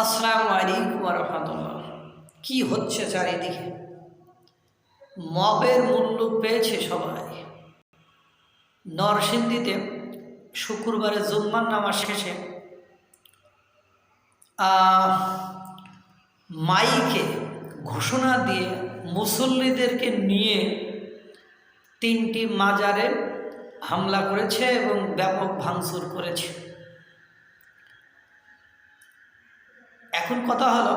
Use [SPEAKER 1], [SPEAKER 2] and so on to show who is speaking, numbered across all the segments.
[SPEAKER 1] আসসালামু আলাইকুম ওয়া রাহমাতুল্লাহ। কি হচ্ছে চারিদিকে? মবের মূল্য পেয়েছে সবাই। নরসিংদীতে শুক্রবারে জুম্মার নামাজ শেষে আহ, মাইকে ঘোষণা দিয়ে মুসল্লিদেরকে নিয়ে 3টি মাজারে হামলা করেছে এবং ব্যাপক ভাঙচুর করেছে। এখন কথা হলো,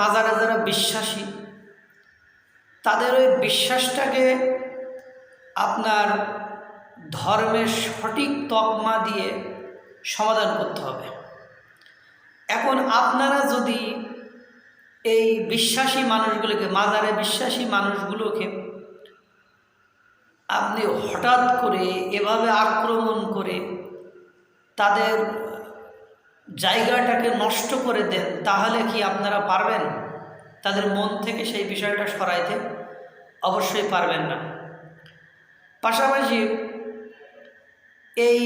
[SPEAKER 1] মাজারে যারা বিশ্বাসী তাদের ওই বিশ্বাসটাকে আপনার ধর্মের সঠিক তকমা দিয়ে সমাধান করতে হবে। এখন আপনারা যদি এই বিশ্বাসী মানুষগুলোকে, মাজারে বিশ্বাসী মানুষগুলোকে আপনি হঠাৎ করে এভাবে আক্রমণ করে তাদের জায়গাটাকে নষ্ট করে দেন, তাহলে কি আপনারা পারবেন তাদের মন থেকে সেই বিষয়টা সরাইতে? অবশ্যই পারবেন না। পাশাপাশি এই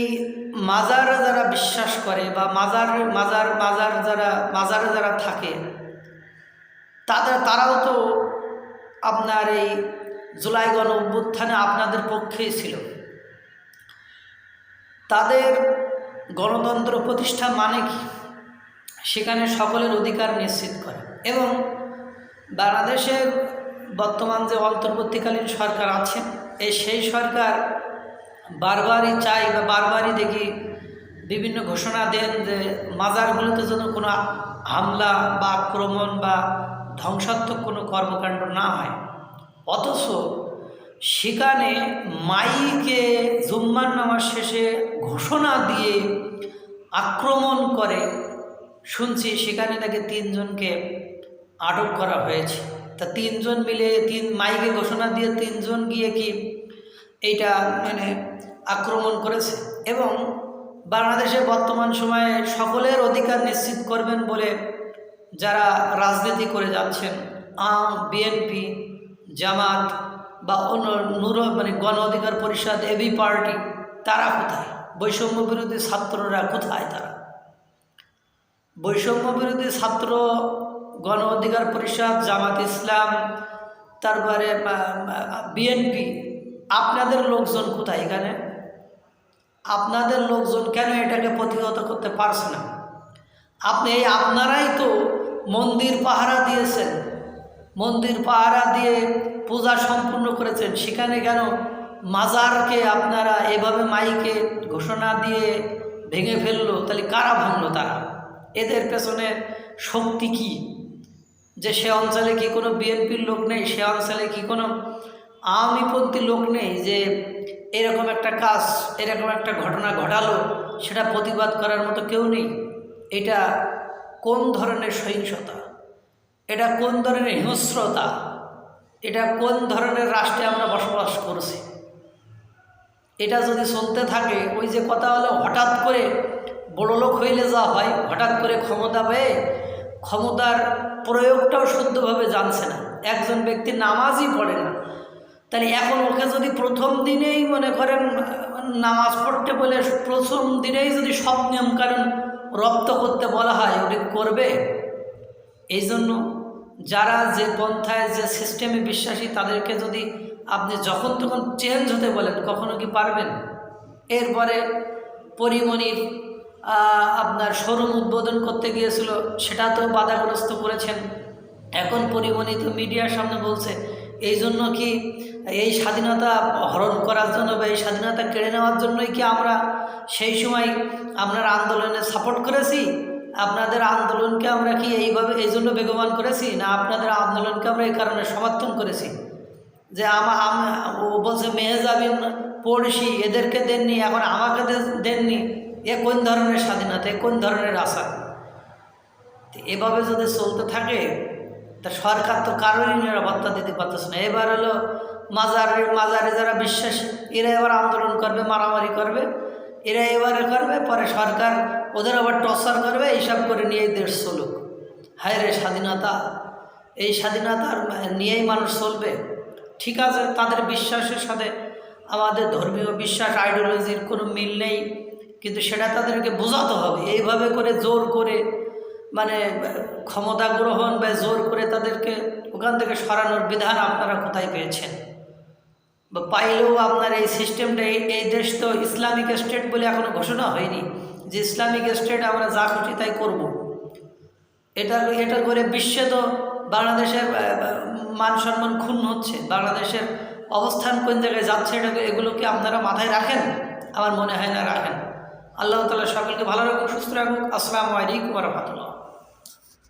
[SPEAKER 1] মাজারে যারা বিশ্বাস করে বা মাজারে যারা থাকে তারাও তো আপনার এই জুলাই গণ অভ্যুত্থানে আপনাদের পক্ষেই ছিল। তাদের গণতন্ত্র প্রতিষ্ঠা মানে কি? সেখানে সকলের অধিকার নিশ্চিত করে। এবং বাংলাদেশের বর্তমান যে অন্তর্বর্তীকালীন সরকার আছে, সেই সরকার বারবারই চাই বা বারবারই দেখি বিভিন্ন ঘোষণা দেন যে মাজারগুলোতে যেন কোনো হামলা বা আক্রমণ বা ধ্বংসাত্মক কোনো কর্মকাণ্ড না হয়। অথচ সেখানে মাইকে জুম্মার নামাজ শেষে ঘোষণা দিয়ে আক্রমণ করে শুনছি, সেখানে নাকি 3 জনকে আটক করা হয়েছে। তা 3 জন মিলে মাইকে ঘোষণা দিয়ে 3 জন গিয়ে কি এইটা আক্রমণ করেছে। এবং বাংলাদেশে বর্তমান সময়ে সকলের অধিকার নিশ্চিত করবেন বলে যারা রাজনীতি করে যাচ্ছেন, বিএনপি, জামাত বা অন্য গণ অধিকার পরিষদ, এবি পার্টি, তারা কোথায়? বৈষম্য বিরোধী ছাত্ররা কোথায়? তারা বৈষম্য বিরোধী ছাত্র, গণ অধিকার পরিষদ, জামাত ইসলাম, তারপরে বিএনপি, আপনাদের লোকজন কোথায়? এখানে আপনাদের লোকজন কেন এটাকে প্রতিহত করতে পারছে না? আপনারাই তো মন্দির পাহারা দিয়েছেন, মন্দির পাহারা দিয়ে পূজা সম্পূর্ণ করেছেন। সেখানে কেন মাজারকে আপনারা এভাবে মাইকে ঘোষণা দিয়ে ভেঙে ফেললো? তাহলে কারা ভাঙলো? তারা, এদের পেছনে শক্তি কি? যে সে অঞ্চলে কি কোনো বিএনপির লোক নেই? সে অঞ্চলে কি কোনো আওয়ামীপন্থী লোক নেই যে এরকম একটা কাজ, এরকম একটা ঘটনা ঘটালো, সেটা প্রতিবাদ করার মতো কেউ নেই? এটা কোন ধরনের সহিংসতা? এটা কোন ধরনের হিংস্রতা? এটা কোন ধরনের রাষ্ট্রে আমরা বসবাস করছি? এটা যদি চলতে থাকে, ওই যে কথা হলো, হঠাৎ করে বড়লোক হইলে যা হয়, হঠাৎ করে ক্ষমতা পেয়ে ক্ষমতার প্রয়োগটাও শুদ্ধভাবে জানছে না। একজন ব্যক্তি নামাজই পড়ে না, তাহলে এখন ওকে যদি প্রথম দিনেই মনে করেন নামাজ পড়তে বলে প্রথম দিনেই যদি সব নিয়মকানুন রপ্ত করতে বলা হয়, ওটি করবে? এই জন্য যারা যে পন্থায়, যে সিস্টেমে বিশ্বাসী, তাদেরকে যদি আপনি যখন তখন চেঞ্জ হতে বলেন, কখনো কি পারবেন? এরপরে পরিমণির আপনার শোরুম উদ্বোধন করতে গিয়েছিল, সেটা তো বাধাগ্রস্ত করেছেন। এখন পরিমণি তো মিডিয়ার সামনে বলছে, এই জন্য কি এই স্বাধীনতা হরণ করার জন্য বা এই স্বাধীনতা কেড়ে নেওয়ার জন্যই কি আমরা সেই সময় আপনার আন্দোলনে সাপোর্ট করেছি? আপনাদের আন্দোলনকে আমরা কি এই জন্য বেগবান করেছি? না আপনাদের আন্দোলনকে আমরা এই কারণে সমর্থন করেছি যে ও বলছে মেহজাবিন, পড়শি, এদেরকে দেননি, এখন আমাকে দেননি? এ কোন ধরনের স্বাধীনতা? এ কোন ধরনের আশা? এভাবে যদি চলতে থাকে তা সরকার তো কারোরই নিরাপত্তা দিতে পারতেছে না। এবার হলো মাজারে যারা বিশ্বাসী, এরা এবার আন্দোলন করবে, মারামারি করবে, এরা এবারে করবে, পরে সরকার ওদের আবার টর্চার করবে, এইসব করে নিয়ে দেশ চলুক। হায় রে স্বাধীনতা! এই স্বাধীনতার নিয়েই মানুষ চলবে? ঠিক আছে, তাদের বিশ্বাসের সাথে আমাদের ধর্মীয় বিশ্বাস, আইডিওলজির কোনো মিল নেই, কিন্তু সেটা তাদেরকে বোঝাতে হবে। এইভাবে করে জোর করে মানে ক্ষমতা গ্রহণ বা জোর করে তাদেরকে ওখান থেকে সরানোর বিধান আপনারা কোথায় পেয়েছেন? বা পাইলেও আপনার এই সিস্টেমটা, এই দেশ তো ইসলামিক স্টেট বলে এখনো ঘোষণা হয়নি যে ইসলামিক স্টেট আমরা যা খুশি তাই করবো। এটা করে বিশ্বে তো বাংলাদেশের মান সম্মান ক্ষুণ্ণ হচ্ছে, বাংলাদেশের অবস্থান কোন জায়গায় যাচ্ছে, এগুলো কি আপনারা মাথায় রাখেন? আমার মনে হয় না রাখেন। আল্লাহ তাআলা সকলকে ভালো রাখুক, সুস্থ রাখুক। আসসালামু আলাইকুম ওয়া রাহমাতুল্লাহ।